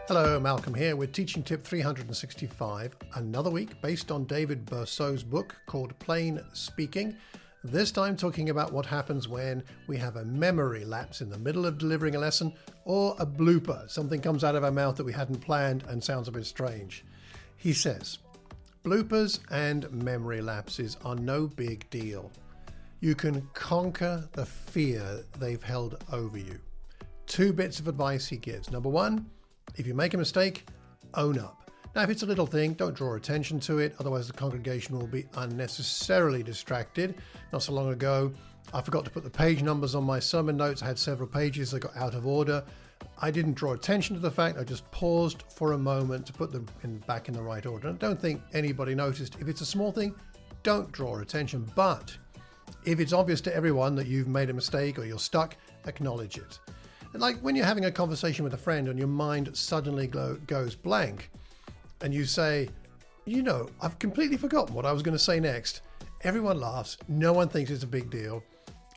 Hello, Malcolm here with teaching tip 365, another week based on David Bercot's book called Plain Speaking. This time talking about what happens when we have a memory lapse in the middle of delivering a lesson or a blooper. Something comes out of our mouth that we hadn't planned and sounds a bit strange. He says, bloopers and memory lapses are no big deal. You can conquer the fear they've held over you. 2 bits of advice he gives. Number 1, if you make a mistake, own up. Now, if it's a little thing, don't draw attention to it, otherwise the congregation will be unnecessarily distracted. Not so long ago, I forgot to put the page numbers on my sermon notes. I had several pages that got out of order. I didn't draw attention to the fact, I just paused for a moment to put them back in the right order. And I don't think anybody noticed. If it's a small thing, don't draw attention. But if it's obvious to everyone that you've made a mistake or you're stuck, acknowledge it. Like when you're having a conversation with a friend and your mind suddenly goes blank and you say, you know, I've completely forgotten what I was going to say next. Everyone laughs. No one thinks it's a big deal.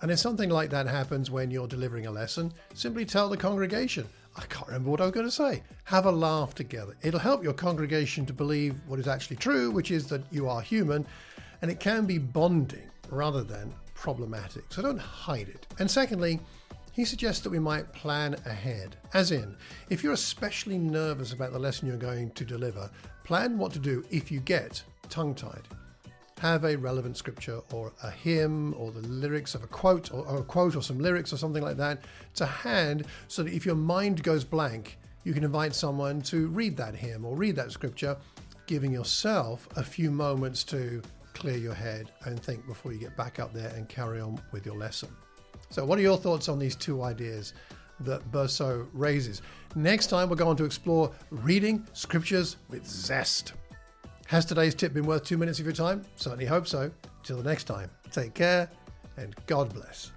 And if something like that happens when you're delivering a lesson, simply tell the congregation, I can't remember what I was going to say. Have a laugh together. It'll help your congregation to believe what is actually true, which is that you are human, and it can be bonding rather than problematic. So don't hide it. And secondly, he suggests that we might plan ahead. As in, if you're especially nervous about the lesson you're going to deliver, plan what to do if you get tongue-tied. Have a relevant scripture or a hymn or the lyrics of a quote or some lyrics or something like that to hand so that if your mind goes blank, you can invite someone to read that hymn or read that scripture, giving yourself a few moments to clear your head and think before you get back up there and carry on with your lesson. So what are your thoughts on these 2 ideas that Bercot raises? Next time we're going to explore reading scriptures with zest. Has today's tip been worth 2 minutes of your time? Certainly hope so. Till the next time, take care and God bless.